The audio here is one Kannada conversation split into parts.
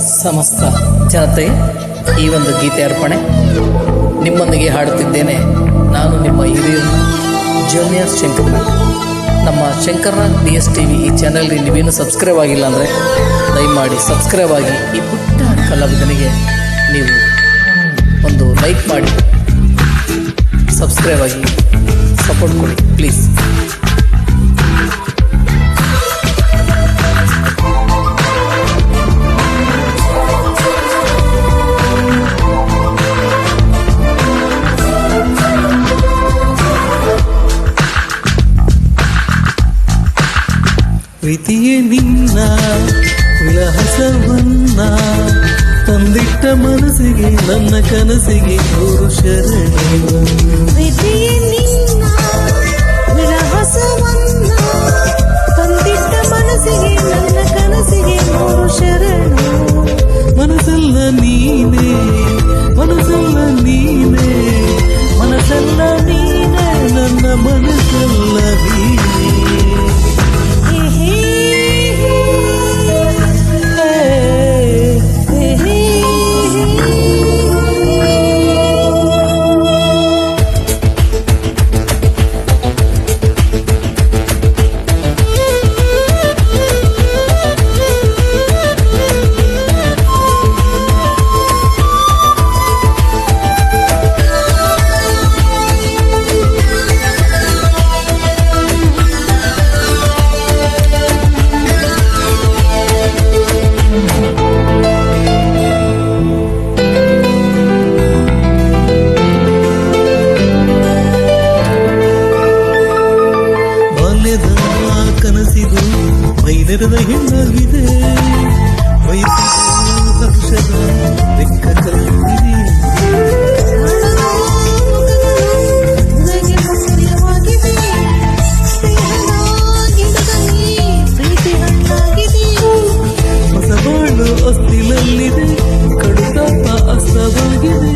ಸಮಸ್ತ ಜನತೆ ಈ ಒಂದು ಗೀತೆ ಅರ್ಪಣೆ ನಿಮ್ಮೊಂದಿಗೆ ಹಾಡುತ್ತಿದ್ದೇನೆ. ನಾನು ನಿಮ್ಮ ಹಿರಿಯ ಜೂನಿಯರ್ ಶಂಕರ್ನಾಗ್. ನಮ್ಮ ಶಂಕರ್ನಾಗ್ DSTV ಈ ಚಾನಲ್ಗೆ ನೀವೇನು ಸಬ್ಸ್ಕ್ರೈಬ್ ಆಗಿಲ್ಲ ಅಂದರೆ ದಯಮಾಡಿ ಸಬ್ಸ್ಕ್ರೈಬ್ ಆಗಿ ಈ ಪುಟ್ಟ ಕಲಾವಿದನಿಗೆ ನೀವು ಒಂದು ಲೈಕ್ ಮಾಡಿ ಸಬ್ಸ್ಕ್ರೈಬ್ ಆಗಿ ಸಪೋರ್ಟ್ ಕೊಡಿ ಪ್ಲೀಸ್. ಪ್ರೀತಿಯೇ ನಿನ್ನ ವಿಳಾಸವನ್ನ ತಂದಿಟ್ಟ ಮನಸ್ಸಿಗೆ ನನ್ನ ಕನಸಿಗೆ ನೂರು ಶರಣ. ಪ್ರೀತಿಯೇ ನಿನ್ನ ವಿಳಾಸವನ್ನ ತಂದಿಟ್ಟ ಮನಸ್ಸಿಗೆ ನನ್ನ ಕನಸಿಗೆ ನೂರು ಶರಣ. ಮನಸ್ಸಲ್ಲ ನೀನೇ ಮನಸ್ಸಲ್ಲ ನೀನೇ ಮನಸ್ಸಲ್ಲ ನೀನೇ ನನ್ನ ಮನಸ್ಸಲ್ಲ ನೀನೇ. ಕನಸಿದು ಮೈನೆರೆದ ಹೆಣ್ಣಾಗಿದೆ, ವಯಸ್ಸಿದ ಹರ್ಷದ ಬೆಕ್ಕ ಕಲಿಸಿದೆ. ಹೊಸ ಬಾಳು ಅಸ್ತಿಲಲ್ಲಿದೆ, ಕಡುತಾಪ ಅಸ್ತವಾಗಿದೆ.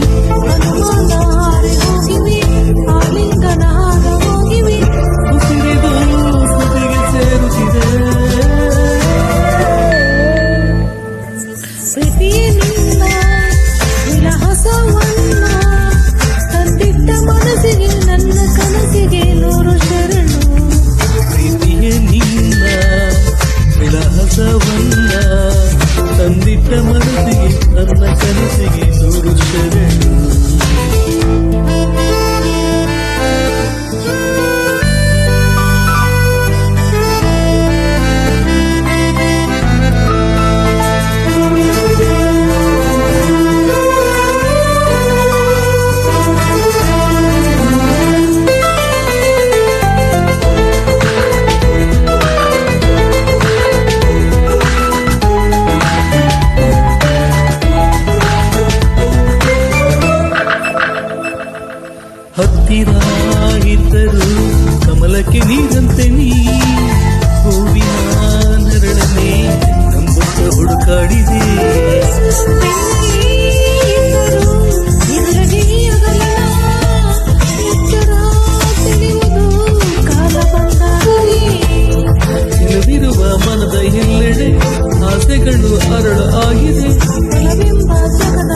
ಪ್ರೀತಿಯೇ ನಿನ್ನ ವಿಳಾಸವನ್ನ ತಂದಿಟ್ಟ ಮನಸ್ಸಿಗೆ ನನ್ನ ಕನಸಿಗೆ ನೂರು ಶರಣು. ಪ್ರೀತಿಯೇ ನಿನ್ನ ವಿಳಾಸವನ್ನ ತಂದಿಟ್ಟ ಮನಸ್ಸಿಗೆ ನನ್ನ ಕನಸಿಗೆ ನೂರು ಶರಣು. ಹತ್ತಿರ ಇದ್ದರು ಕಮಲಕ್ಕೆ ನೀರಂತೆ ನೀ, ಹೂವಿನ ನರಳನೆ ನಂಬುತ್ತ ಹುಡುಕಾಡಿದೆ. ತಿಳಿದಿರುವ ಮನದ ಎಲ್ಲೆಡೆ ಆಸೆಗಳು ಅರಳು ಆಗಿದೆ. ಜಗದ